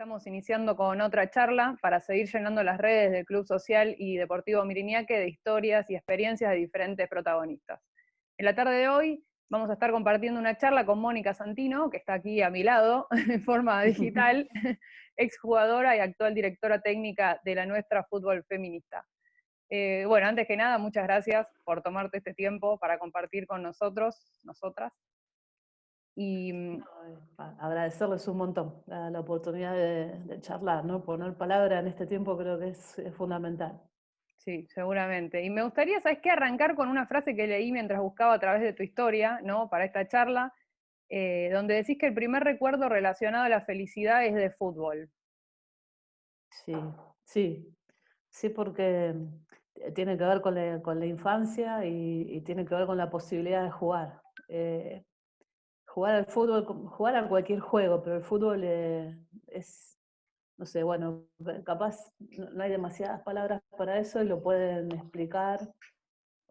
Estamos iniciando con otra charla para seguir llenando las redes del Club Social y Deportivo Miriñaque de historias y experiencias de diferentes protagonistas. En la tarde de hoy vamos a estar compartiendo una charla con Mónica Santino, que está aquí a mi lado en forma digital, exjugadora y actual directora técnica de la nuestra fútbol feminista. Bueno, antes que nada, muchas gracias por tomarte este tiempo para compartir con nosotros, nosotras. Y agradecerles un montón la oportunidad de charlar, ¿no? Poner palabra en este tiempo creo que es fundamental. sí, seguramente. Y me gustaría, ¿sabes qué? Arrancar con una frase que leí mientras buscaba a través de tu historia, ¿no? Para esta charla, donde decís que el primer recuerdo relacionado a la felicidad es de fútbol. Sí, sí, sí, porque tiene que ver con la infancia y tiene que ver con la posibilidad de jugar. Eh, Jugar al fútbol, jugar a cualquier juego, pero el fútbol es, no sé, bueno, capaz no hay demasiadas palabras para eso y lo pueden explicar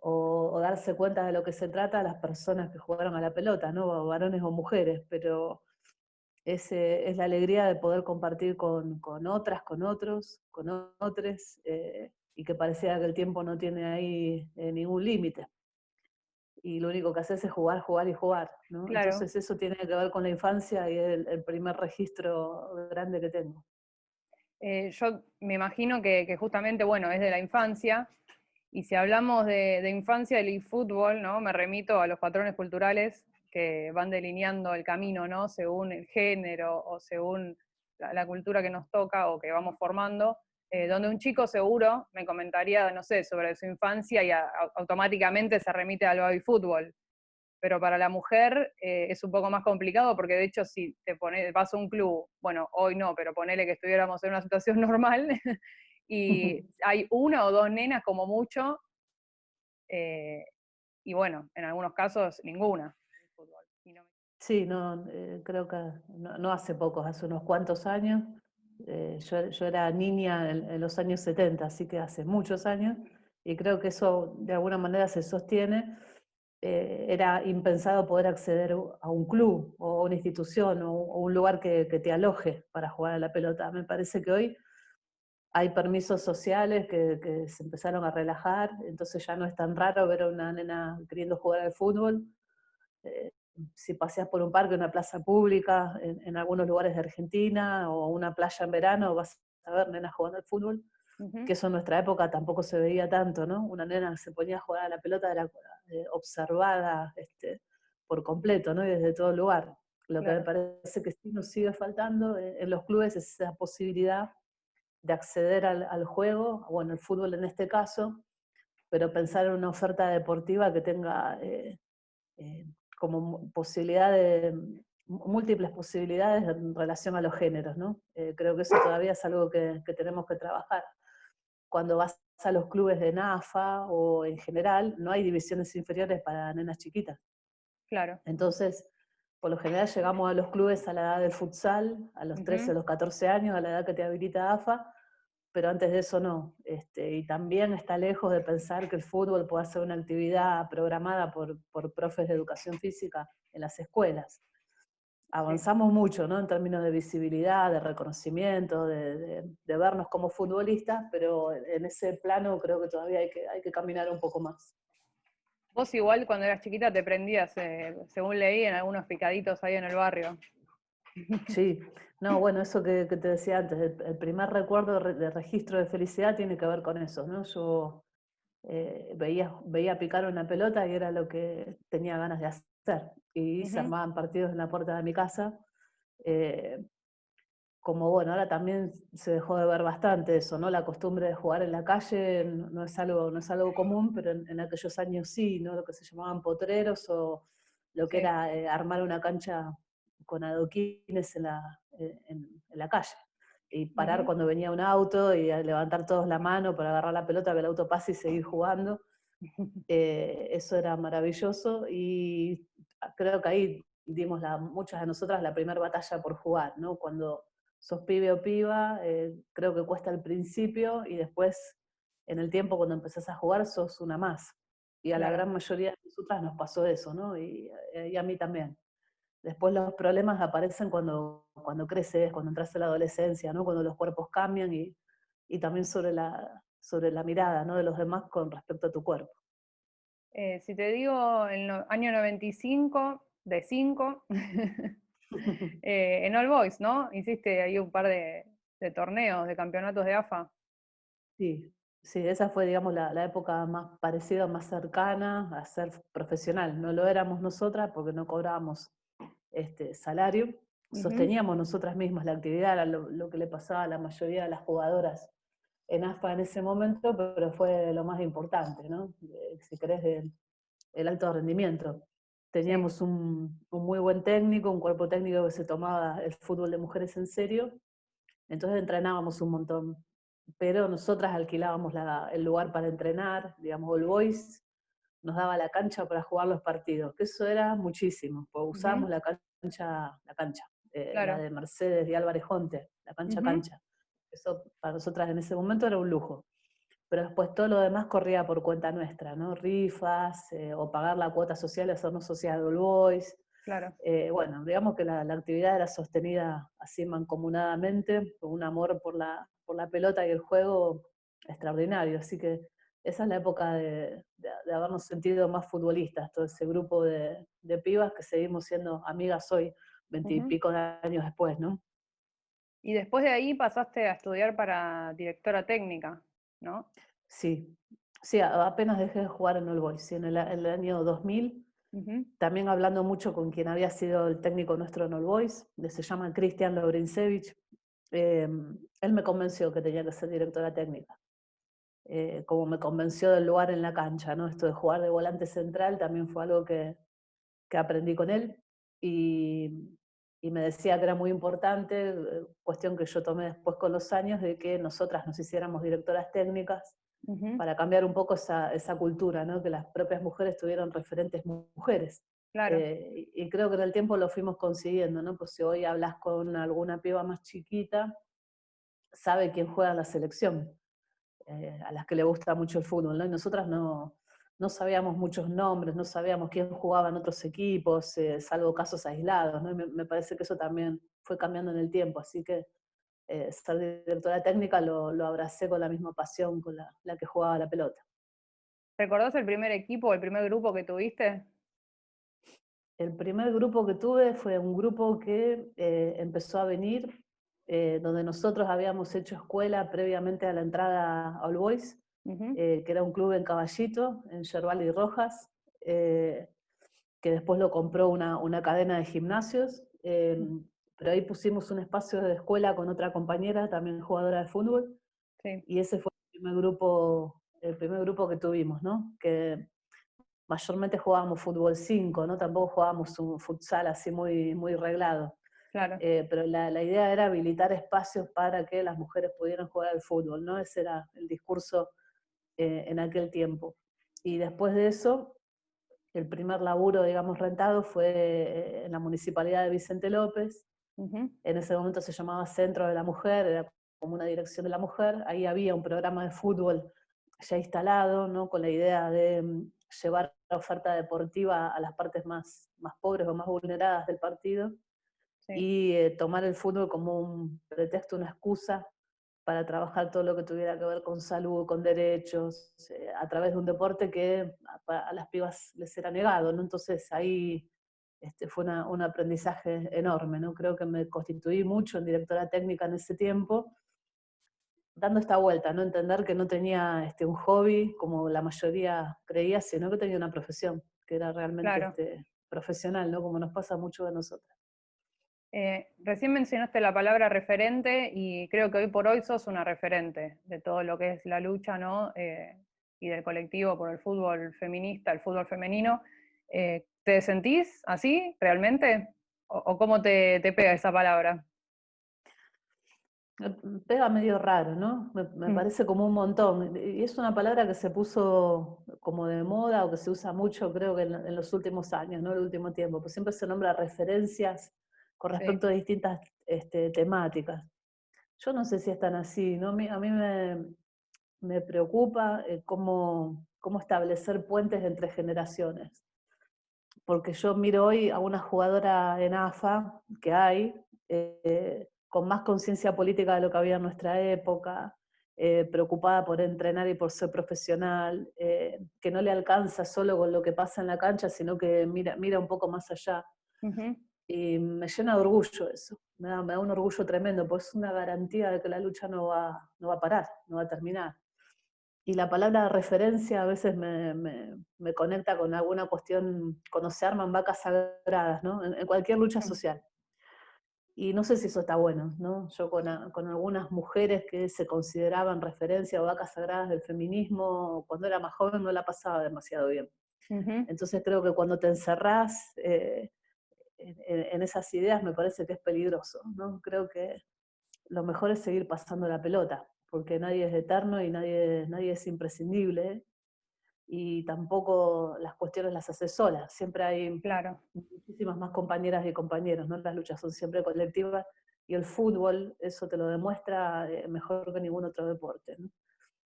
o darse cuenta de lo que se trata a las personas que jugaron a la pelota, ¿no? Varones o mujeres, pero es la alegría de poder compartir con otras, con otros, con otros, y que parecía que el tiempo no tiene ahí ningún límite. Y lo único que haces es jugar, jugar y jugar, ¿no? Claro. Entonces eso tiene que ver con la infancia y es el primer registro grande que tengo. Yo me imagino que justamente, bueno, es de la infancia, y si hablamos de infancia del fútbol, ¿no? Me remito a los patrones culturales que van delineando el camino, ¿no? Según el género o según la cultura que nos toca o que vamos formando, donde un chico seguro me comentaría, no sé, sobre su infancia y automáticamente se remite al baby fútbol. Pero para la mujer es un poco más complicado porque de hecho si vas a un club, bueno, hoy no, pero ponele que estuviéramos en una situación normal y hay una o dos nenas como mucho, eh, y bueno, en algunos casos ninguna. Sí, no, creo que no hace poco, hace unos cuantos años. Yo era niña en los años 70, así que hace muchos años, y creo que eso de alguna manera se sostiene. Era impensado poder acceder a un club o a una institución o un lugar que te aloje para jugar a la pelota. Me parece que hoy hay permisos sociales que se empezaron a relajar, entonces ya no es tan raro ver a una nena queriendo jugar al fútbol. Eh, si paseas por un parque, una plaza pública, en algunos lugares de Argentina, o una playa en verano, vas a ver nenas jugando al fútbol, Uh-huh. que eso en nuestra época tampoco se veía tanto, ¿no? Una nena que se ponía a jugar a la pelota era observada por completo, ¿no? Y desde todo lugar. Lo que me Claro. parece que sí nos sigue faltando en los clubes es esa posibilidad de acceder al juego, bueno, el fútbol en este caso, pero pensar en una oferta deportiva que tenga eh, como posibilidad de múltiples posibilidades en relación a los géneros, ¿no? Creo que eso todavía es algo que tenemos que trabajar. Cuando vas a los clubes de NAFA o en general, no hay divisiones inferiores para nenas chiquitas. Claro. Entonces, por lo general llegamos a los clubes a la edad del futsal, a los 13 Uh-huh. o los 14 años, a la edad que te habilita AFA, pero antes de eso no. Y también está lejos de pensar que el fútbol pueda ser una actividad programada por profes de educación física en las escuelas. Sí. Avanzamos mucho, ¿no? En términos de visibilidad, de reconocimiento, de vernos como futbolistas, pero en ese plano creo que todavía hay que caminar un poco más. Vos igual cuando eras chiquita te prendías, según leí, en algunos picaditos ahí en el barrio. Sí, no, bueno, eso que te decía antes, el primer recuerdo de registro de felicidad tiene que ver con eso, ¿no? Yo veía picar una pelota y era lo que tenía ganas de hacer. Y se Uh-huh. armaban partidos en la puerta de mi casa. eh, Como bueno, ahora también se dejó de ver bastante eso, ¿no? La costumbre de jugar en la calle no es algo común, pero en aquellos años sí, ¿no? Lo que se llamaban potreros o lo que Sí. era armar una cancha con adoquines en la calle. Y parar Uh-huh. cuando venía un auto y a levantar todos la mano para agarrar la pelota, que el auto pase y seguir jugando. Eso era maravilloso y creo que ahí dimos muchas de nosotras la primera batalla por jugar, ¿no? Cuando sos pibe o piba, creo que cuesta al principio y después en el tiempo cuando empezás a jugar sos una más. Y a la Claro. gran mayoría de nosotras nos pasó eso, ¿no? Y a mí también. Después los problemas aparecen cuando creces, cuando entras en la adolescencia, ¿no? Cuando los cuerpos cambian y también sobre la mirada, ¿no? De los demás con respecto a tu cuerpo. Si te digo el año 95, de 5, en All Boys, ¿no? Hiciste ahí un par de torneos, de campeonatos de AFA. Sí, sí, esa fue, digamos, la época más parecida, más cercana a ser profesional. No lo éramos nosotras porque no cobrábamos salario, Ujú, sosteníamos nosotras mismas la actividad, era lo que le pasaba a la mayoría de las jugadoras en AFA en ese momento, pero fue lo más importante, ¿no? Si querés, el alto rendimiento. sí. Teníamos un muy buen técnico, un cuerpo técnico que se tomaba el fútbol de mujeres en serio, entonces entrenábamos un montón. Pero nosotras alquilábamos el lugar para entrenar, digamos, All Boys nos daba la cancha para jugar los partidos, que eso era muchísimo, porque Ujú, usábamos la cancha, la claro. de Mercedes y Álvarez Jonte, la Ujú, cancha. Eso para nosotras en ese momento era un lujo. Pero después todo lo demás corría por cuenta nuestra, ¿no? Rifas, o pagar la cuota social, hacernos socias de All Boys. claro. Bueno, digamos que la actividad era sostenida así mancomunadamente, con un amor por la pelota y el juego extraordinario. Así que esa es la época de habernos sentido más futbolistas, todo ese grupo de pibas que seguimos siendo amigas hoy, Ujú. veintipico de años después, ¿no? Y después de ahí pasaste a estudiar para directora técnica, ¿no? Sí, sí, apenas dejé de jugar en All Boys, sí, en el año 2000, Ujú, también hablando mucho con quien había sido el técnico nuestro en All Boys, que se llama Cristian Lobrinsevich. Él me convenció que tenía que ser directora técnica, como me convenció del lugar en la cancha, ¿no? Esto de jugar de volante central también fue algo que aprendí con él y, y me decía que era muy importante, cuestión que yo tomé después con los años, de que nosotras nos hiciéramos directoras técnicas ujú, para cambiar un poco esa cultura, ¿no? Que las propias mujeres tuvieran referentes mujeres. claro. Y creo que en el tiempo lo fuimos consiguiendo, ¿no? Pues si hoy hablas con alguna piba más chiquita, sabe quién juega en la selección, a las que le gusta mucho el fútbol, ¿no? Y nosotras no sabíamos muchos nombres, no sabíamos quién jugaba en otros equipos, salvo casos aislados, ¿no? Y me parece que eso también fue cambiando en el tiempo, así que ser directora técnica lo abracé con la misma pasión con la que jugaba la pelota. ¿Recordás el primer equipo, el primer grupo que tuviste? El primer grupo que tuve fue un grupo que empezó a venir, donde nosotros habíamos hecho escuela previamente a la entrada a All Boys, Ujú, que era un club en Caballito, en Yerbal y Rojas, que después lo compró una cadena de gimnasios, pero ahí pusimos un espacio de escuela con otra compañera, también jugadora de fútbol, sí, y ese fue el primer grupo que tuvimos, ¿no? Que mayormente jugábamos fútbol 5, ¿no? Tampoco jugábamos un futsal así muy, muy reglado. claro. Pero la idea era habilitar espacios para que las mujeres pudieran jugar al fútbol, ¿no? Ese era el discurso en aquel tiempo. Y después de eso, el primer laburo, digamos, rentado fue en la municipalidad de Vicente López. Ujú, En ese momento se llamaba Centro de la Mujer, era como una dirección de la mujer. Ahí había un programa de fútbol ya instalado, ¿no? Con la idea de llevar la oferta deportiva a las partes más pobres o más vulneradas del partido sí. y tomar el fútbol como un pretexto, una excusa para trabajar todo lo que tuviera que ver con salud, con derechos, a través de un deporte que a las pibas les era negado, ¿no? Entonces ahí fue un aprendizaje enorme, ¿no? Creo que me constituí mucho en directora técnica en ese tiempo, dando esta vuelta, ¿no? Entender que no tenía un hobby, como la mayoría creía, sino que tenía una profesión, que era realmente Claro. profesional, ¿no? Como nos pasa mucho a nosotros. Recién mencionaste la palabra referente y creo que hoy por hoy sos una referente de todo lo que es la lucha, ¿no? Y del colectivo por el fútbol feminista, el fútbol femenino. ¿Te sentís así realmente? ¿O cómo te pega esa palabra? Me pega medio raro, ¿no? Me Mm, parece como un montón. Y es una palabra que se puso como de moda o que se usa mucho, creo que en los últimos años, ¿no? El último tiempo. Pues siempre se nombra referencias con sí, respecto a distintas temáticas. Yo no sé si están así, ¿no? A mí me preocupa cómo establecer puentes entre generaciones. porque yo miro hoy a una jugadora en AFA que hay, con más conciencia política de lo que había en nuestra época, preocupada por entrenar y por ser profesional, que no le alcanza solo con lo que pasa en la cancha, sino que mira un poco más allá. Ujú. Y me llena de orgullo eso, me da un orgullo tremendo, porque es una garantía de que la lucha no va a parar, no va a terminar. Y la palabra referencia a veces me conecta con alguna cuestión, cuando se arman vacas sagradas, ¿no? En cualquier lucha Mm. social. Y no sé si eso está bueno, ¿no? Yo con algunas mujeres que se consideraban referencia o vacas sagradas del feminismo, cuando era más joven no la pasaba demasiado bien. Ujú. Entonces creo que cuando te encerrás en esas ideas me parece que es peligroso, ¿no? Creo que lo mejor es seguir pasando la pelota, porque nadie es eterno y nadie es imprescindible, y tampoco las cuestiones las haces solas, siempre hay Claro. muchísimas más compañeras y compañeros, ¿no? Las luchas son siempre colectivas, y el fútbol eso te lo demuestra mejor que ningún otro deporte, ¿no?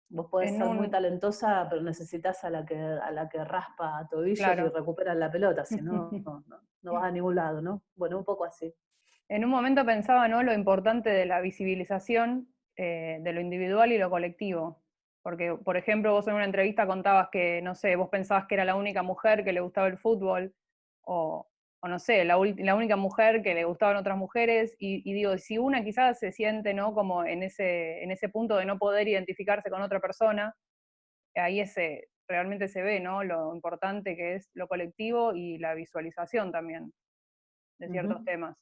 Vos podés En ser muy un, talentosa, pero necesitas a la que raspa tobillos y claro. recupera la pelota, si no, no vas a ningún lado, ¿no? Bueno, un poco así. En un momento pensaba, ¿no?, lo importante de la visibilización de lo individual y lo colectivo. Porque, por ejemplo, vos en una entrevista contabas que, no sé, vos pensabas que era la única mujer que le gustaba el fútbol, o, o no sé, la única mujer que le gustaban otras mujeres, y digo, si una quizás se siente, ¿no?, como en ese punto de no poder identificarse con otra persona, ahí realmente se ve, ¿no?, lo importante que es lo colectivo y la visualización también de ciertos Ujú. temas.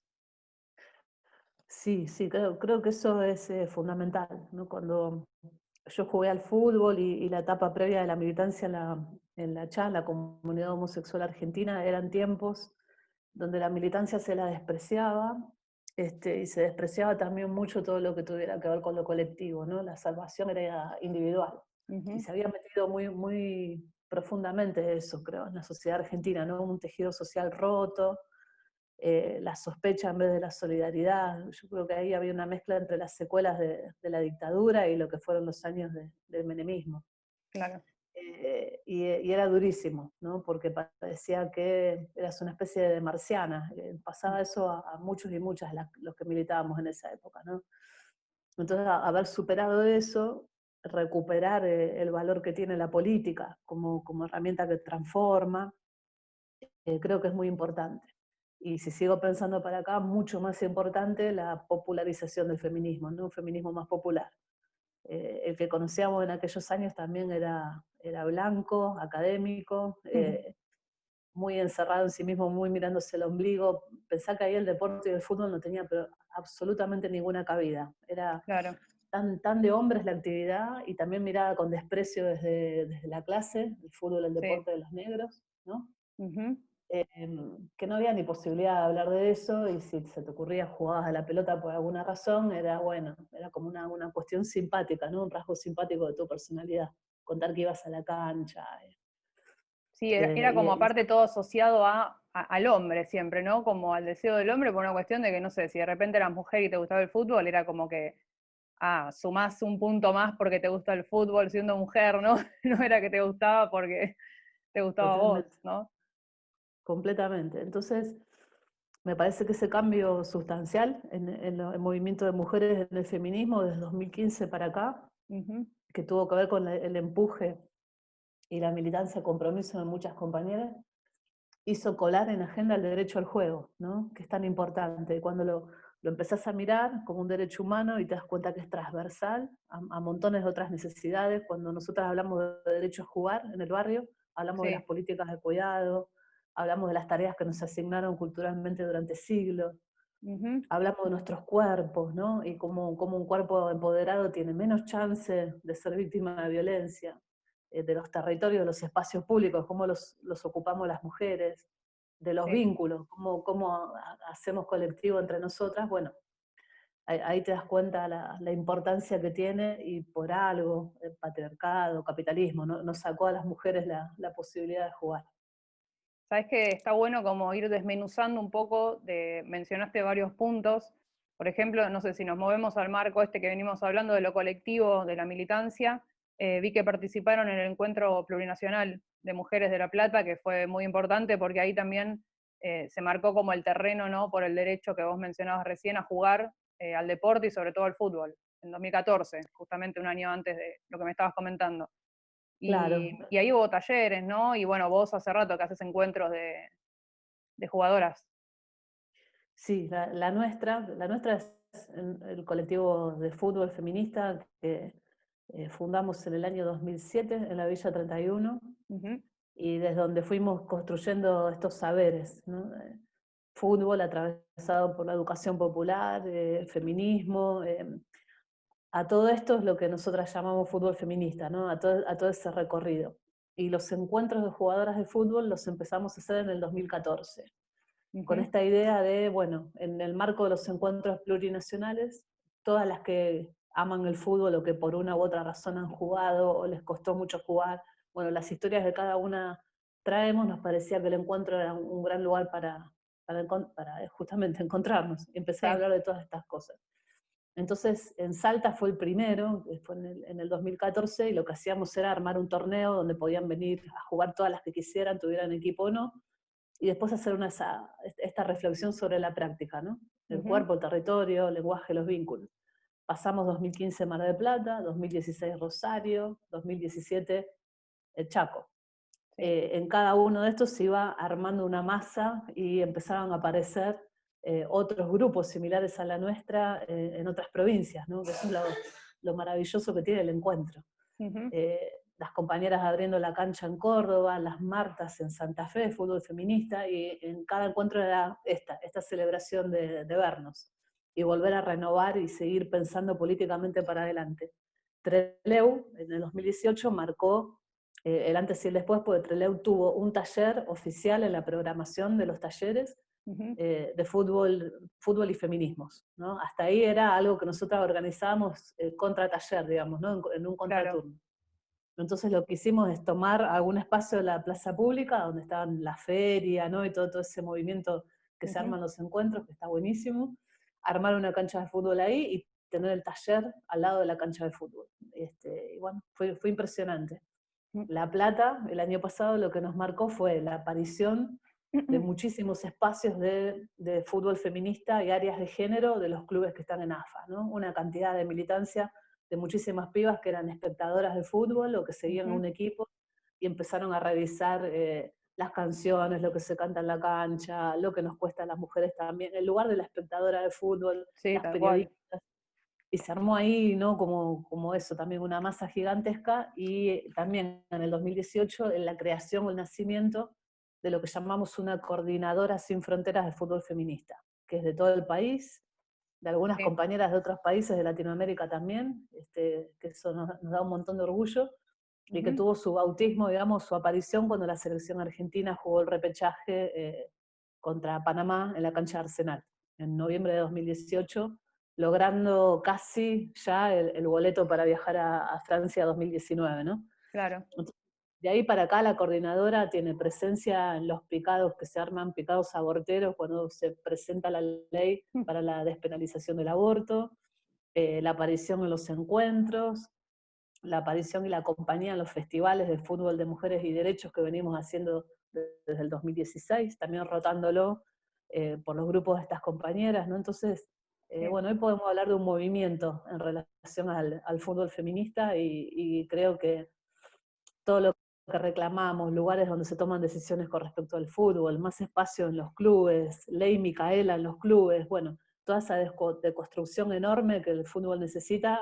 Sí, sí, creo que eso es fundamental, ¿no? Cuando yo jugué al fútbol y la etapa previa de la militancia en la CHA, la comunidad homosexual argentina, eran tiempos donde la militancia se la despreciaba, y se despreciaba también mucho todo lo que tuviera que ver con lo colectivo, ¿no? La salvación era individual. Y Ujú. se había metido muy profundamente eso, creo, en la sociedad argentina, ¿no? Un tejido social roto, la sospecha en vez de la solidaridad. Yo creo que ahí había una mezcla entre las secuelas de la dictadura y lo que fueron los años del menemismo. Claro. Y era durísimo, ¿no? Porque parecía que eras una especie de marciana. Pasaba eso a muchos y muchas los que militábamos en esa época, ¿no? Entonces, haber superado eso, recuperar el valor que tiene la política como herramienta que transforma, creo que es muy importante. Y si sigo pensando para acá, mucho más importante la popularización del feminismo, ¿no? Un feminismo más popular. El que conocíamos en aquellos años también era blanco, académico, muy encerrado en sí mismo, muy mirándose el ombligo. Pensá que ahí el deporte y el fútbol no tenía pero absolutamente ninguna cabida. Era Claro. tan de hombres la actividad, y también mirada con desprecio desde la clase, el fútbol, el Sí. deporte de los negros, ¿no? Ujú. Que no había ni posibilidad de hablar de eso, y si se te ocurría jugadas a la pelota por alguna razón, era bueno, era como una cuestión simpática, ¿no? Un rasgo simpático de tu personalidad, contar que ibas a la cancha. Sí, era como Y aparte todo asociado al hombre siempre, ¿no? Como al deseo del hombre por una cuestión de que, no sé, si de repente eras mujer y te gustaba el fútbol, era como que, sumás un punto más porque te gusta el fútbol siendo mujer, ¿no? No era que te gustaba porque te gustaba a vos, totalmente, ¿no? completamente. Entonces, me parece que ese cambio sustancial el movimiento de mujeres en el feminismo desde 2015 para acá, Ujú. que tuvo que ver con el empuje y la militancia, compromiso de muchas compañeras, hizo colar en agenda el derecho al juego, ¿no? Que es tan importante. Cuando lo empezás a mirar como un derecho humano y te das cuenta que es transversal a montones de otras necesidades. Cuando nosotras hablamos de derecho a jugar en el barrio, hablamos de las Sí. políticas de cuidado, hablamos de las tareas que nos asignaron culturalmente durante siglos, Ujú. hablamos de nuestros cuerpos, ¿no? Y cómo un cuerpo empoderado tiene menos chance de ser víctima de violencia, de los territorios, de los espacios públicos, cómo los ocupamos las mujeres, de los Sí. vínculos, cómo hacemos colectivo entre nosotras. Bueno, ahí te das cuenta la importancia que tiene, y por algo el patriarcado, capitalismo, ¿no? Nos sacó a las mujeres la posibilidad de jugar. Sabes que está bueno como ir desmenuzando un poco, mencionaste varios puntos. Por ejemplo, no sé si nos movemos al marco este que venimos hablando de lo colectivo, de la militancia, vi que participaron en el encuentro plurinacional de Mujeres de La Plata, que fue muy importante porque ahí también se marcó como el terreno, ¿no? Por el derecho que vos mencionabas recién a jugar al deporte y sobre todo al fútbol, en 2014, justamente un año antes de lo que me estabas comentando. Claro, Y ahí hubo talleres, ¿no? Y bueno, vos hace rato que haces encuentros de jugadoras. sí, la nuestra es el colectivo de fútbol feminista que fundamos en el año 2007 en la Villa 31 Ujú, y desde donde fuimos construyendo estos saberes, ¿no? Fútbol atravesado por la educación popular, feminismo, a todo esto es lo que nosotras llamamos fútbol feminista, ¿no? A todo ese recorrido. Y los encuentros de jugadoras de fútbol los empezamos a hacer en el 2014, con ujú, esta idea de, bueno, en el marco de los encuentros plurinacionales, todas las que aman el fútbol o que por una u otra razón han jugado o les costó mucho jugar, bueno, las historias de cada una traemos, nos parecía que el encuentro era un gran lugar para justamente encontrarnos y empezar a sí, hablar de todas estas cosas. Entonces, en Salta fue el primero, que fue en el 2014, y lo que hacíamos era armar un torneo donde podían venir a jugar todas las que quisieran, tuvieran equipo o no, y después hacer esta reflexión sobre la práctica, ¿no? El ujú, cuerpo, el territorio, el lenguaje, los vínculos. Pasamos 2015 Mar del Plata, 2016 Rosario, 2017 el Chaco. sí, En cada uno de estos se iba armando una masa y empezaban a aparecer otros grupos similares a la nuestra en otras provincias, ¿no? Que eso es lo maravilloso que tiene el encuentro. ujú, Las compañeras abriendo la cancha en Córdoba, las Martas en Santa Fe, fútbol feminista, y en cada encuentro era esta celebración de vernos y volver a renovar y seguir pensando políticamente para adelante. Trelew en el 2018 marcó el antes y el después, porque Trelew tuvo un taller oficial en la programación de los talleres ujú, de fútbol y feminismos, ¿no? Hasta ahí era algo que nosotros organizábamos contra taller, digamos, ¿no? En un claro, contraturno. Entonces lo que hicimos es tomar algún espacio de la plaza pública, donde estaban la feria, ¿no? Y todo ese movimiento que se ujú, arman los encuentros, que está buenísimo, armar una cancha de fútbol ahí y tener el taller al lado de la cancha de fútbol. Y bueno, fue impresionante. mm, La Plata, el año pasado, lo que nos marcó fue la aparición de muchísimos espacios de fútbol feminista y áreas de género de los clubes que están en AFA, ¿no? Una cantidad de militancia de muchísimas pibas que eran espectadoras de fútbol o que seguían a ujú, un equipo y empezaron a revisar las canciones, lo que se canta en la cancha, lo que nos cuesta a las mujeres también, el lugar de la espectadora de fútbol, sí, las tal cual. periodistas, y se armó ahí, ¿no? Como eso, también una masa gigantesca, y también en el 2018 en la creación o el nacimiento de lo que llamamos una coordinadora sin fronteras de fútbol feminista, que es de todo el país, de algunas Sí, compañeras de otros países de Latinoamérica también, que eso nos da un montón de orgullo, y que ujú, tuvo su bautismo, digamos, su aparición cuando la selección argentina jugó el repechaje contra Panamá en la cancha de Arsenal, en noviembre de 2018, logrando casi ya el boleto para viajar a Francia 2019, ¿no? claro, Entonces, de ahí para acá la coordinadora tiene presencia en los picados que se arman, picados aborteros, cuando se presenta la ley mm, para la despenalización del aborto, la aparición en los encuentros, la aparición y la compañía en los festivales de fútbol de mujeres y derechos que venimos haciendo desde el 2016, también rotándolo por los grupos de estas compañeras, ¿no? Entonces, sí, bueno, hoy podemos hablar de un movimiento en relación al fútbol feminista y creo que todo lo que reclamamos, lugares donde se toman decisiones con respecto al fútbol, más espacio en los clubes, ley Micaela en los clubes, bueno, toda esa deconstrucción enorme que el fútbol necesita,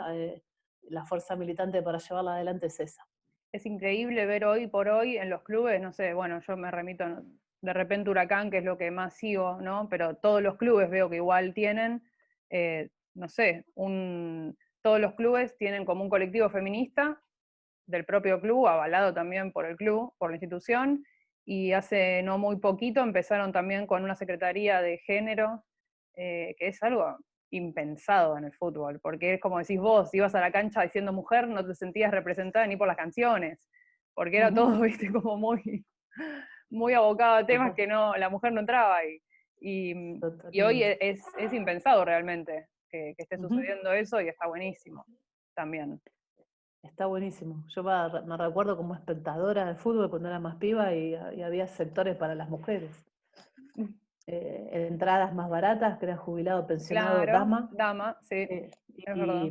la fuerza militante para llevarla adelante es esa. es increíble ver hoy por hoy en los clubes, no sé, bueno, yo me remito de repente Huracán, que es lo que más sigo, ¿no? Pero todos los clubes veo que igual tienen, no sé, todos los clubes tienen como un colectivo feminista del propio club, avalado también por el club, por la institución, y hace no muy poquito empezaron también con una secretaría de género, que es algo impensado en el fútbol, porque es como decís vos, ibas a la cancha diciendo mujer, no te sentías representada ni por las canciones, porque era Ujú. todo, viste, como muy abocado a temas Total, que no, la mujer no entraba ahí. Y hoy totalmente. es impensado realmente que esté Ujú. sucediendo eso y está buenísimo también. Está buenísimo. Yo me recuerdo como espectadora de fútbol cuando era más piba y había sectores para las mujeres. Entradas más baratas, que era jubilado, pensionado, Claro, dama, dama, sí, eh, es verdad.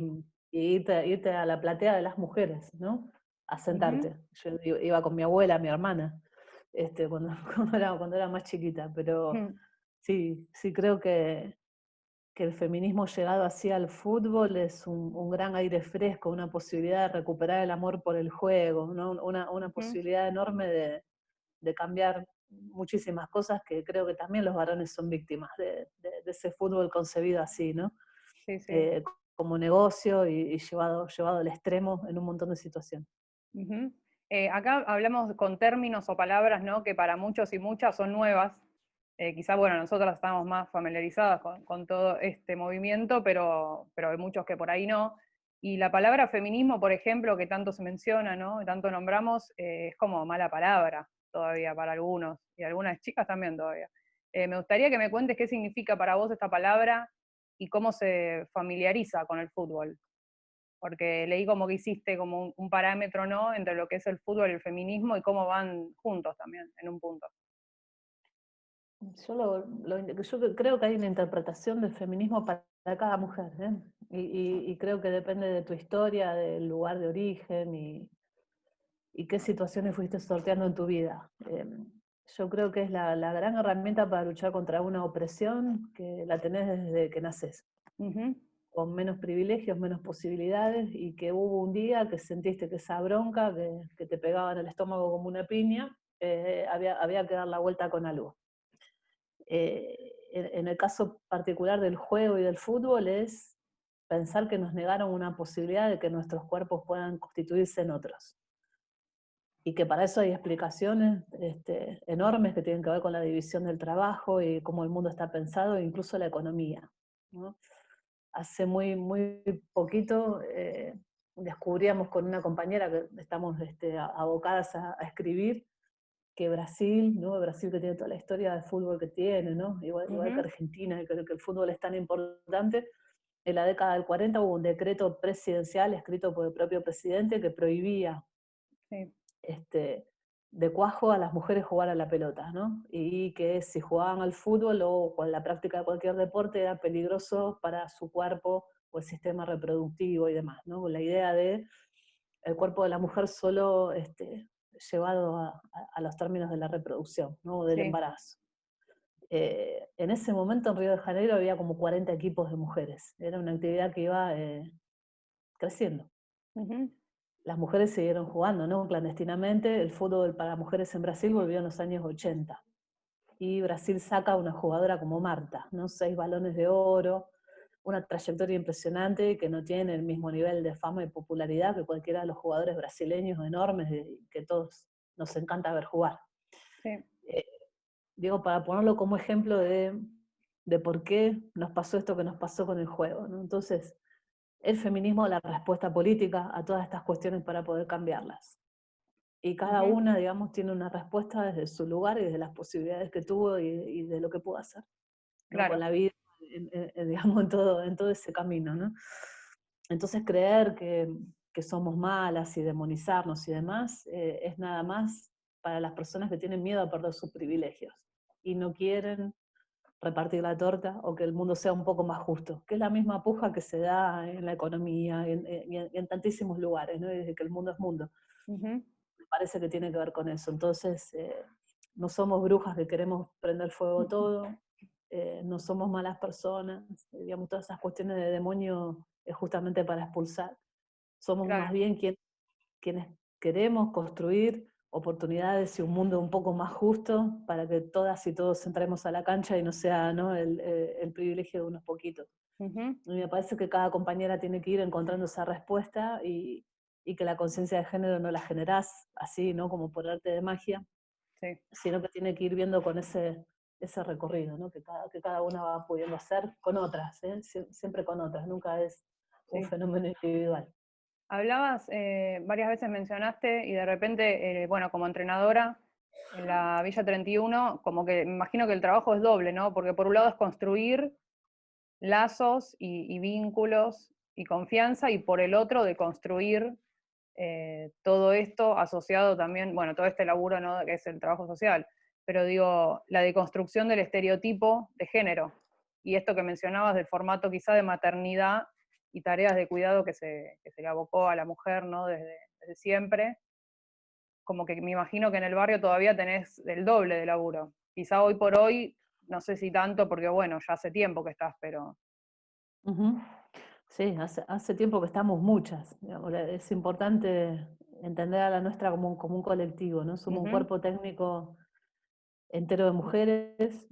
y irte a la platea de las mujeres, ¿no? A Ujú, sentarte. Yo iba con mi abuela, mi hermana, cuando, cuando era más chiquita, pero ujú, sí, sí creo que el feminismo llegado así al fútbol es un gran aire fresco, una posibilidad de recuperar el amor por el juego, ¿no? Una ujú. posibilidad enorme de cambiar muchísimas cosas que creo que también los varones son víctimas de ese fútbol concebido así, ¿no? Sí, sí. Eh, como negocio y llevado al extremo en un montón de situaciones. Ujú. Acá hablamos con términos o palabras, ¿no? Que para muchos y muchas son nuevas. Quizá, bueno, nosotras estamos más familiarizadas con todo este movimiento, pero hay muchos que por ahí no. Y la palabra feminismo, por ejemplo, que tanto se menciona, ¿no? Tanto nombramos, es como mala palabra todavía para algunos, y algunas chicas también todavía. Me gustaría que me cuentes qué significa para vos esta palabra y cómo se familiariza con el fútbol, porque leí como que hiciste como un parámetro, ¿no? Entre lo que es el fútbol y el feminismo y cómo van juntos también, en un punto. Yo creo que hay una interpretación del feminismo para cada mujer, ¿eh? Y creo que depende de tu historia, del lugar de origen y qué situaciones fuiste sorteando en tu vida. Yo creo que es la gran herramienta para luchar contra una opresión que la tenés desde que naces, Ujú, con menos privilegios, menos posibilidades, y que hubo un día que sentiste que esa bronca que te pegaba en el estómago como una piña, había que dar la vuelta con algo. En el caso particular del juego y del fútbol es pensar que nos negaron una posibilidad de que nuestros cuerpos puedan constituirse en otros. Y que para eso hay explicaciones enormes que tienen que ver con la división del trabajo y cómo el mundo está pensado, e incluso la economía, ¿no? Hace muy poquito descubríamos con una compañera que estamos abocadas a escribir que Brasil, ¿no? Brasil que tiene toda la historia de fútbol que tiene, ¿no? Igual que ujú, Argentina, y creo que el fútbol es tan importante. En la década del 40 hubo un decreto presidencial escrito por el propio presidente que prohibía sí, este, de cuajo a las mujeres jugar a la pelota, ¿no? Y que si jugaban al fútbol o con la práctica de cualquier deporte era peligroso para su cuerpo o el sistema reproductivo y demás, ¿no? La idea de el cuerpo de la mujer solo llevado a los términos de la reproducción, ¿no? Del sí. embarazo. En ese momento en Río de Janeiro había como 40 equipos de mujeres. Era una actividad que iba creciendo. Ujú, Las mujeres siguieron jugando, ¿no? Clandestinamente. El fútbol para mujeres en Brasil volvió en los años 80. Y Brasil saca a una jugadora como Marta, ¿no? 6 balones de oro, una trayectoria impresionante que no tiene el mismo nivel de fama y popularidad que cualquiera de los jugadores brasileños enormes que todos nos encanta ver jugar. sí, Eh, Digo, para ponerlo como ejemplo de por qué nos pasó esto que nos pasó con el juego, ¿no? Entonces, el feminismo es la respuesta política a todas estas cuestiones para poder cambiarlas. Y cada ujú, una, digamos, tiene una respuesta desde su lugar y desde las posibilidades que tuvo y de lo que pudo hacer, ¿no? Con claro, la vida, digamos, en todo ese camino, ¿no? Entonces creer que somos malas y demonizarnos y demás es nada más para las personas que tienen miedo a perder sus privilegios y no quieren repartir la torta o que el mundo sea un poco más justo, que es la misma puja que se da en la economía y en tantísimos lugares, ¿no? Desde que el mundo es mundo. ujú, Me parece que tiene que ver con eso. Entonces, no somos brujas que queremos prender fuego todo, no somos malas personas, digamos, todas esas cuestiones de demonio es justamente para expulsar. Somos más claro, bien quienes queremos construir oportunidades y un mundo un poco más justo para que todas y todos entremos a la cancha y no sea, ¿no? El privilegio de unos poquitos. ujú, Y me parece que cada compañera tiene que ir encontrando esa respuesta y que la conciencia de género no la generás así, ¿no? Como por arte de magia, sí, sino que tiene que ir viendo con ese recorrido, ¿no? Que cada una va pudiendo hacer con otras, ¿eh? Siempre con otras, nunca es un sí. fenómeno individual. Hablabas, varias veces mencionaste, y de repente, bueno, como entrenadora en la Villa 31, como que me imagino que el trabajo es doble, ¿no? Porque por un lado es construir lazos y vínculos y confianza, y por el otro de construir todo esto asociado también, bueno, todo este laburo, ¿no?, que es el trabajo social, pero digo, la deconstrucción del estereotipo de género, y esto que mencionabas del formato quizá de maternidad y tareas de cuidado que se le abocó a la mujer, ¿no?, desde siempre, como que me imagino que en el barrio todavía tenés el doble de laburo. Quizá hoy por hoy, no sé si tanto, porque bueno, ya hace tiempo que estás, pero... Ujú. Sí, hace tiempo que estamos muchas. Digamos, es importante entender a la nuestra como un colectivo, ¿no? Somos un Ujú, cuerpo técnico entero de mujeres,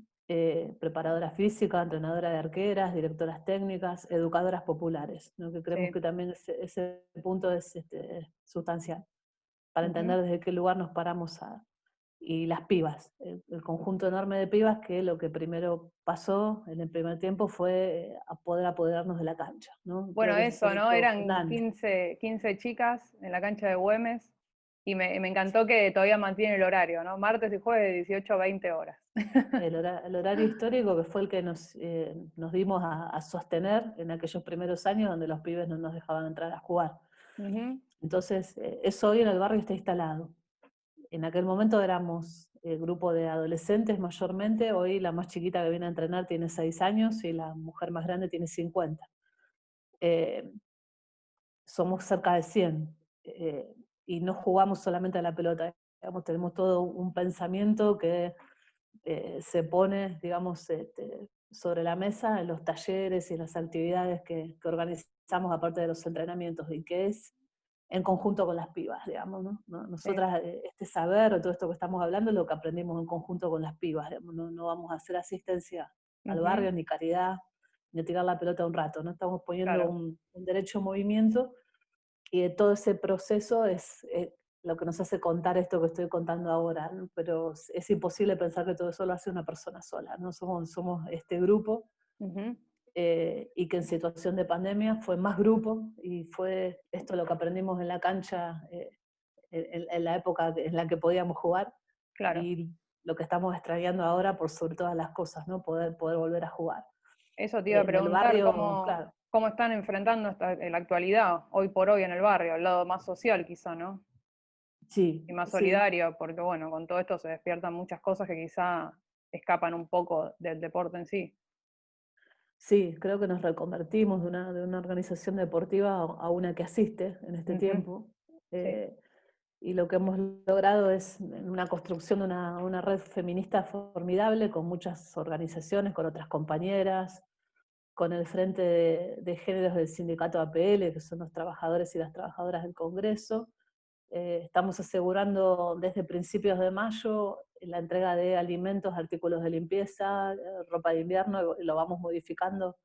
preparadoras físicas, entrenadoras de arqueras, directoras técnicas, educadoras populares, ¿no? Que creemos sí, que también ese punto es sustancial para ujú. entender desde qué lugar nos paramos y las pibas, el conjunto enorme de pibas que lo que primero pasó en el primer tiempo fue a poder apoderarnos de la cancha, ¿no? Creo Bueno, que ese es eso, el ¿no? hecho Eran fundante. 15 chicas en la cancha de Güemes y me encantó que todavía mantiene el horario, ¿no? Martes y jueves de 18 a 20 horas. El horario histórico que fue el que nos dimos a sostener en aquellos primeros años donde los pibes no nos dejaban entrar a jugar. Ujú, Entonces, eso hoy en el barrio está instalado. En aquel momento éramos grupo de adolescentes mayormente, hoy la más chiquita que viene a entrenar tiene 6 años y la mujer más grande tiene 50. Eh, Somos cerca de 100 y no jugamos solamente a la pelota, digamos, tenemos todo un pensamiento que se pone, digamos, sobre la mesa en los talleres y las actividades que organizamos aparte de los entrenamientos y que es en conjunto con las pibas, digamos, ¿no? sí, Nosotras, este saber, todo esto que estamos hablando, es lo que aprendimos en conjunto con las pibas, digamos, no vamos a hacer asistencia al ujú, barrio, ni caridad, ni tirar la pelota un rato, no estamos poniendo claro, un derecho en movimiento y de todo ese proceso es lo que nos hace contar esto que estoy contando ahora, ¿no? Pero es imposible pensar que todo eso lo hace una persona sola, ¿no? Somos este grupo ujú, y que en situación de pandemia fue más grupo y fue esto lo que aprendimos en la cancha en la época en la que podíamos jugar claro. y lo que estamos extrañando ahora por sobre todas las cosas, ¿no? Poder volver a jugar. Eso te iba a En el preguntar, barrio, claro, cómo están enfrentando en la actualidad, hoy por hoy en el barrio, el lado más social quizá, ¿no? sí, Y más sí, solidario, porque bueno, con todo esto se despiertan muchas cosas que quizá escapan un poco del deporte en sí. sí, creo que nos reconvertimos de una organización deportiva a una que asiste en este Ujú, tiempo. sí, eh, y lo que hemos logrado es una construcción de una red feminista formidable con muchas organizaciones, con otras compañeras, con el Frente de Géneros del Sindicato APL, que son los trabajadores y las trabajadoras del Congreso. Estamos asegurando desde principios de mayo la entrega de alimentos, artículos de limpieza, ropa de invierno, y lo vamos modificando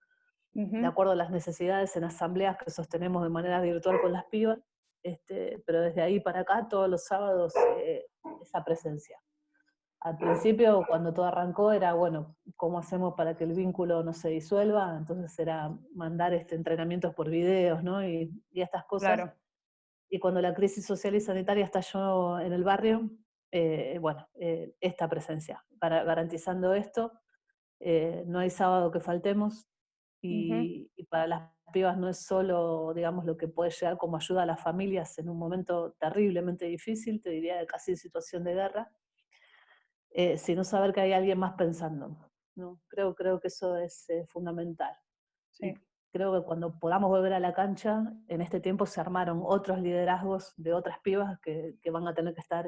de ujú, acuerdo a las necesidades en asambleas que sostenemos de manera virtual con las pibas, pero desde ahí para acá, todos los sábados, esa presencia. Al principio, cuando todo arrancó, era, bueno, ¿cómo hacemos para que el vínculo no se disuelva? Entonces era mandar entrenamientos por videos, ¿no? Y estas cosas. claro, Y cuando la crisis social y sanitaria estalló en el barrio, bueno, esta presencia, garantizando esto, no hay sábado que faltemos, ujú, y para las pibas no es solo, digamos, lo que puede llegar como ayuda a las familias en un momento terriblemente difícil, te diría de casi situación de guerra, sino saber que hay alguien más pensando, ¿no? Creo que eso es fundamental. Y sí, creo que cuando podamos volver a la cancha, en este tiempo se armaron otros liderazgos de otras pibas que van a tener que estar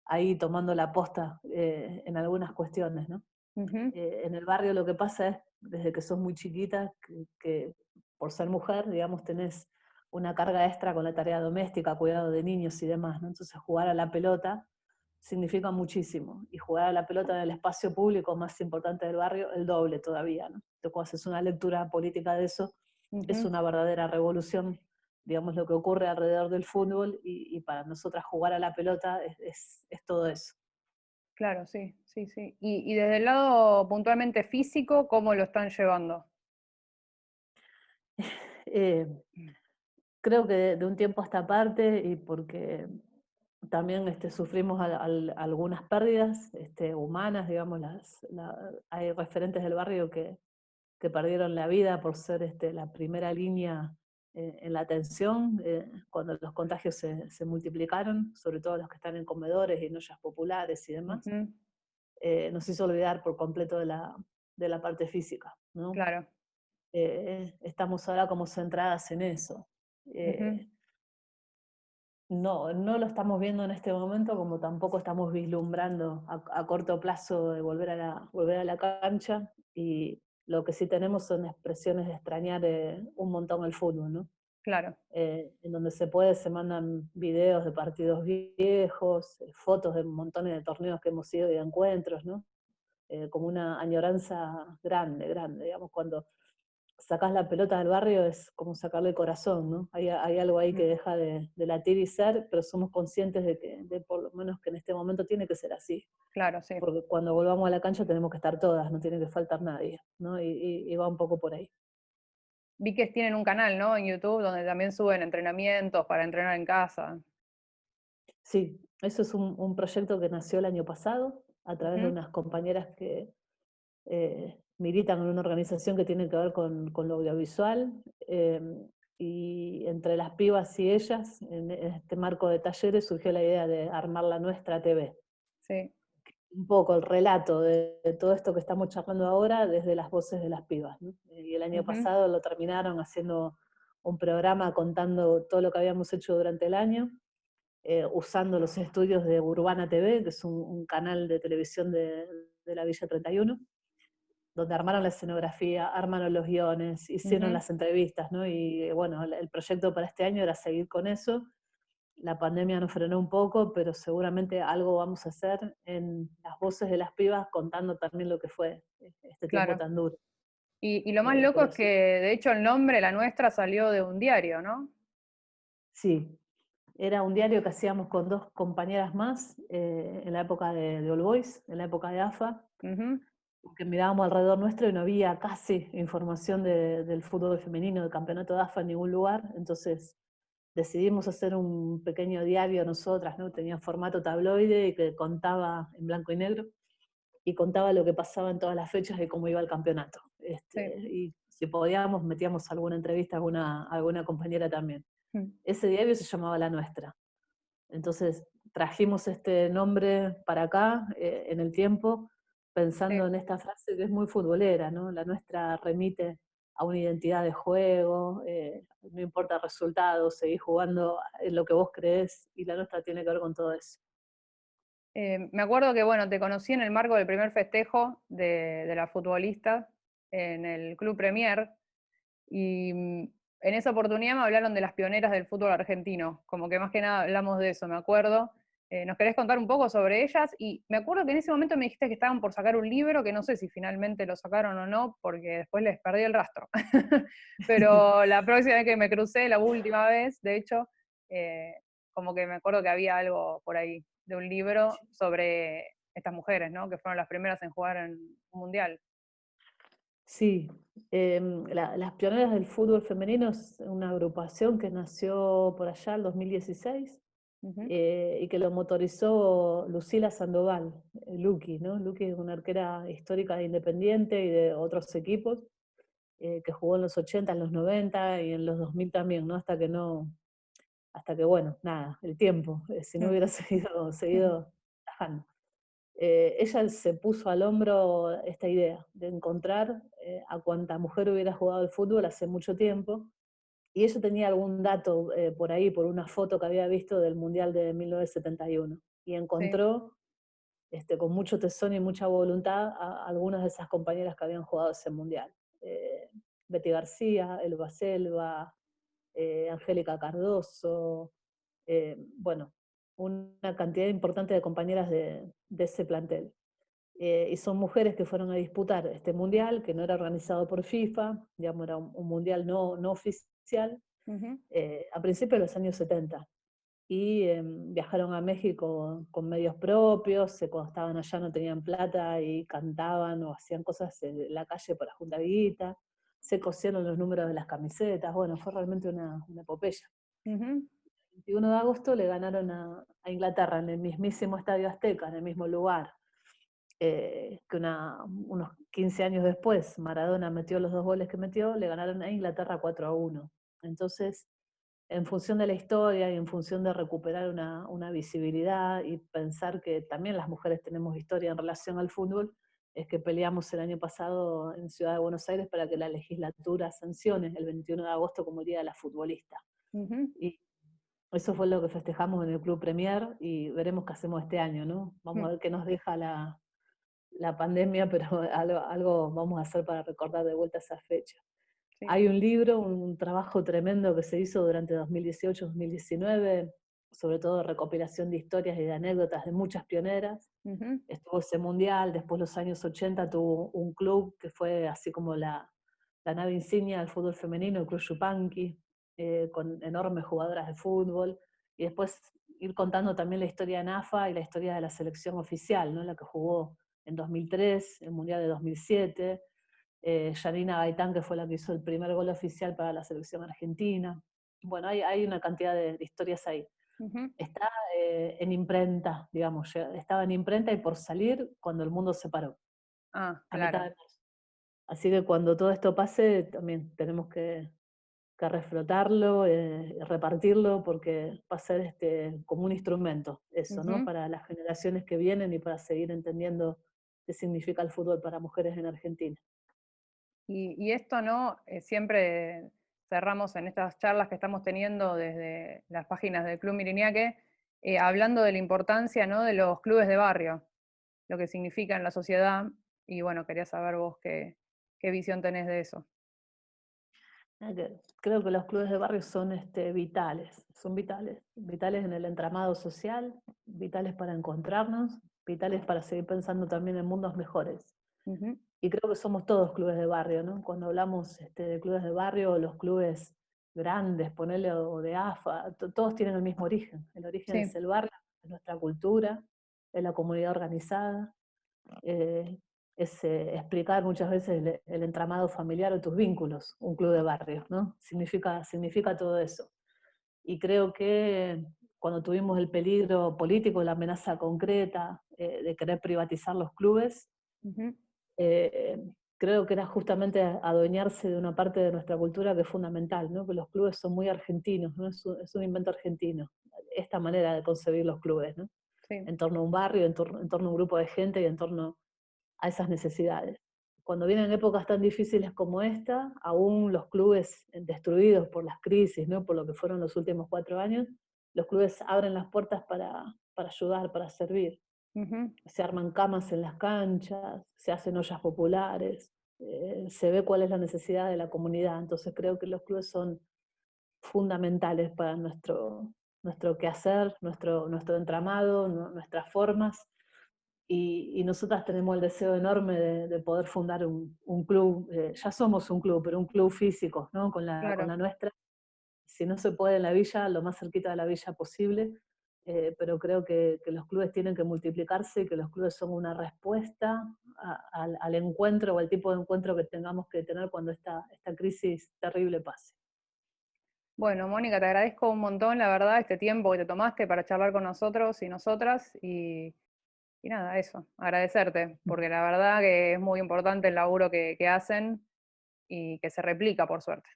ahí tomando la posta en algunas cuestiones, ¿no? ujú, En el barrio lo que pasa es, desde que sos muy chiquita, que por ser mujer, digamos, tenés una carga extra con la tarea doméstica, cuidado de niños y demás, ¿no? Entonces jugar a la pelota significa muchísimo. Y jugar a la pelota en el espacio público más importante del barrio, el doble todavía, ¿no? Entonces, cuando haces una lectura política de eso, es ujú, una verdadera revolución, digamos, lo que ocurre alrededor del fútbol, y para nosotras jugar a la pelota es todo eso. claro, sí, sí, sí. Y desde el lado puntualmente físico, ¿cómo lo están llevando? Eh, Creo que de un tiempo a esta parte, y porque también sufrimos algunas pérdidas humanas, digamos, hay referentes del barrio que perdieron la vida por ser la primera línea en la atención, cuando los contagios se multiplicaron, sobre todo los que están en comedores y en ollas populares y demás, Ujú, nos hizo olvidar por completo de la parte física, ¿no? claro. Estamos ahora como centradas en eso. Ujú, Eh, no lo estamos viendo en este momento, como tampoco estamos vislumbrando a corto plazo de volver a la cancha, y lo que sí tenemos son expresiones de extrañar un montón el fútbol, ¿no? claro. En donde se puede, se mandan videos de partidos viejos, fotos de montones de torneos que hemos ido y de encuentros, ¿no? Como una añoranza grande, grande, digamos, cuando sacás la pelota del barrio es como sacarle el corazón, ¿no? Hay algo ahí que Mm, deja de latir y ser, pero somos conscientes de por lo menos que en este momento tiene que ser así, claro, sí. porque cuando volvamos a la cancha tenemos que estar todas, no tiene que faltar nadie, ¿no? Y va un poco por ahí. Vi que tienen un canal, ¿no? En YouTube donde también suben entrenamientos para entrenar en casa. Sí, eso es un proyecto que nació el año pasado a través de Ujú, unas compañeras que militan en una organización que tiene que ver con lo audiovisual, y entre las pibas y ellas, en este marco de talleres, surgió la idea de armar la nuestra TV. sí. Un poco el relato de todo esto que estamos charlando ahora desde las voces de las pibas, ¿no? Y el año Ujú, pasado lo terminaron haciendo un programa contando todo lo que habíamos hecho durante el año, usando los estudios de Urbana TV, que es un canal de televisión de la Villa 31, donde armaron la escenografía, armaron los guiones, hicieron ujú, las entrevistas, ¿no? Y bueno, el proyecto para este año era seguir con eso. La pandemia nos frenó un poco, pero seguramente algo vamos a hacer en las voces de las pibas, contando también lo que fue este tiempo claro. tan duro. Y lo más loco Pero es que, sí, de hecho, el nombre, la nuestra, salió de un diario, ¿no? sí, era un diario que hacíamos con dos compañeras más, en la época de All Boys, en la época de AFA, Ujú, que mirábamos alrededor nuestro y no había casi información del fútbol femenino, del campeonato de AFA en ningún lugar, entonces decidimos hacer un pequeño diario nosotras, ¿no? Tenía formato tabloide y que contaba en blanco y negro, y contaba lo que pasaba en todas las fechas y cómo iba el campeonato. sí. Y si podíamos, metíamos alguna entrevista a alguna compañera también. Mm, Ese diario se llamaba La Nuestra. Entonces trajimos este nombre para acá, en el tiempo, pensando sí. en esta frase que es muy futbolera, ¿no? La Nuestra remite a una identidad de juego, no importa el resultado, seguís jugando en lo que vos creés, y La Nuestra tiene que ver con todo eso. Me acuerdo que, bueno, te conocí en el marco del primer festejo de la futbolista en el Club Premier y en esa oportunidad me hablaron de las pioneras del fútbol argentino, como que más que nada hablamos de eso, me acuerdo. ¿Nos querés contar un poco sobre ellas? Y me acuerdo que en ese momento me dijiste que estaban por sacar un libro, que no sé si finalmente lo sacaron o no, porque después les perdí el rastro. Pero la próxima vez que me crucé, la última vez, de hecho, eh, como que me acuerdo que había algo por ahí de un libro sobre estas mujeres, ¿no? Que fueron las primeras en jugar en un mundial. Sí, las Pioneras del Fútbol Femenino es una agrupación que nació por allá en 2016, Ujú, y que lo motorizó Lucila Sandoval, Luqui, ¿no? Luqui es una arquera histórica de Independiente y de otros equipos, que jugó en los 80, en los 90 y en los 2000 también, ¿no? Hasta que bueno, nada, el tiempo, si no mm, hubiera ujú, seguido trabajando. Ella se puso al hombro esta idea de encontrar, a cuanta mujer hubiera jugado al fútbol hace mucho tiempo, y ella tenía algún dato, por ahí, por una foto que había visto del Mundial de 1971, y sí. encontró, con mucho tesón y mucha voluntad, a algunas de esas compañeras que habían jugado ese Mundial. Eh, Betty García, Elba Selva, Angélica Cardoso, bueno, una cantidad importante de compañeras de ese plantel. Y son mujeres que fueron a disputar este mundial, que no era organizado por FIFA, digamos, era un mundial no oficial, Ujú. a principios de los años 70. Y viajaron a México con medios propios, cuando estaban allá no tenían plata y cantaban o hacían cosas en la calle para juntar guita, se cosieron los números de las camisetas, bueno, fue realmente una epopeya. Ujú, 21 de agosto le ganaron a Inglaterra en el mismísimo Estadio Azteca, en el mismo lugar, que unos 15 años después Maradona metió los dos goles que metió, le ganaron a Inglaterra 4-1. Entonces, en función de la historia y en función de recuperar una visibilidad y pensar que también las mujeres tenemos historia en relación al fútbol, es que peleamos el año pasado en Ciudad de Buenos Aires para que la legislatura sancione el 21 de agosto como Día de la Futbolista. Ujú, Y eso fue lo que festejamos en el Club Premier y veremos qué hacemos este año, ¿no? Vamos a mm, ver qué nos deja la pandemia, pero algo vamos a hacer para recordar de vuelta esa fecha. sí. Hay un libro, un trabajo tremendo que se hizo durante 2018-2019, sobre todo de recopilación de historias y de anécdotas de muchas pioneras. Ujú, Estuvo ese mundial, después los años 80 tuvo un club que fue así como la nave insignia del fútbol femenino, el Club Yupanqui, con enormes jugadoras de fútbol, y después ir contando también la historia de NAFA y la historia de la selección oficial, ¿no? La que jugó en 2003, el Mundial de 2007, Yanina Gaitán, que fue la que hizo el primer gol oficial para la selección argentina. Bueno, hay una cantidad de historias ahí. ujú. Está en imprenta, digamos, estaba en imprenta y por salir cuando el mundo se paró, Ah, a mitad de claro. marzo. Así que cuando todo esto pase, también tenemos que reflotarlo, repartirlo, porque va a ser como un instrumento, eso, ¿no? Ujú. Para las generaciones que vienen y para seguir entendiendo qué significa el fútbol para mujeres en Argentina. Y esto, ¿no? Siempre cerramos en estas charlas que estamos teniendo desde las páginas del Club Miriñaque, hablando de la importancia, ¿no? De los clubes de barrio, lo que significa en la sociedad. Y bueno, quería saber vos qué visión tenés de eso. Creo que los clubes de barrio son vitales, son vitales, vitales en el entramado social, vitales para encontrarnos, vitales para seguir pensando también en mundos mejores. Ujú, Y creo que somos todos clubes de barrio, ¿no? Cuando hablamos de clubes de barrio, los clubes grandes, ponele, o de AFA, todos tienen el mismo origen. El origen es sí. el barrio, es nuestra cultura, es la comunidad organizada, eh, es explicar muchas veces el entramado familiar o tus vínculos, un club de barrio, ¿no? Significa todo eso. Y creo que cuando tuvimos el peligro político, la amenaza concreta de querer privatizar los clubes, Ujú, eh, creo que era justamente adueñarse de una parte de nuestra cultura que es fundamental, ¿no? Que los clubes son muy argentinos, ¿no? Es un invento argentino, esta manera de concebir los clubes, ¿no? sí. En torno a un barrio, en torno a un grupo de gente y en torno a esas necesidades. Cuando vienen épocas tan difíciles como esta, aún los clubes destruidos por las crisis, ¿no? Por lo que fueron los últimos 4 años, los clubes abren las puertas para ayudar, para servir. Ujú. Se arman camas en las canchas, se hacen ollas populares, se ve cuál es la necesidad de la comunidad. Entonces creo que los clubes son fundamentales para nuestro quehacer, nuestro entramado, nuestras formas. Y nosotras tenemos el deseo enorme de poder fundar un club, ya somos un club, pero un club físico, ¿no? Con Claro. la nuestra. Si no se puede en la villa, lo más cerquita de la villa posible, pero creo que los clubes tienen que multiplicarse y que los clubes son una respuesta al encuentro o al tipo de encuentro que tengamos que tener cuando esta crisis terrible pase. Bueno, Mónica, te agradezco un montón, la verdad, este tiempo que te tomaste para charlar con nosotros y nosotras. Y nada, eso, agradecerte, porque la verdad que es muy importante el laburo que hacen y que se replica, por suerte.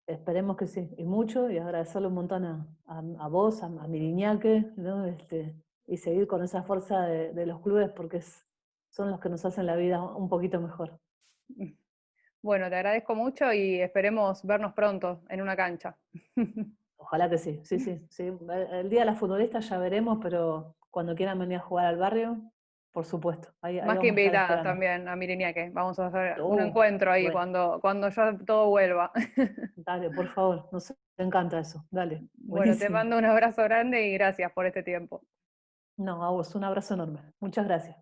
Esperemos que sí, y mucho, y agradecerle un montón a vos, a Miriñaque, ¿no? Y seguir con esa fuerza de los clubes porque son los que nos hacen la vida un poquito mejor. Bueno, te agradezco mucho y esperemos vernos pronto en una cancha. Ojalá que sí, sí, sí, sí. El día de las futbolistas ya veremos, pero cuando quieran venir a jugar al barrio, por supuesto, ahí Más que vamos a estar invitadas esperando. también a Miriñaque. Vamos a hacer un encuentro ahí Bueno, cuando ya todo vuelva. dale, por favor, nos encanta eso, dale, Bueno, te buenísimo. mando un abrazo grande y gracias por este tiempo. No, a vos, un abrazo enorme. Muchas gracias.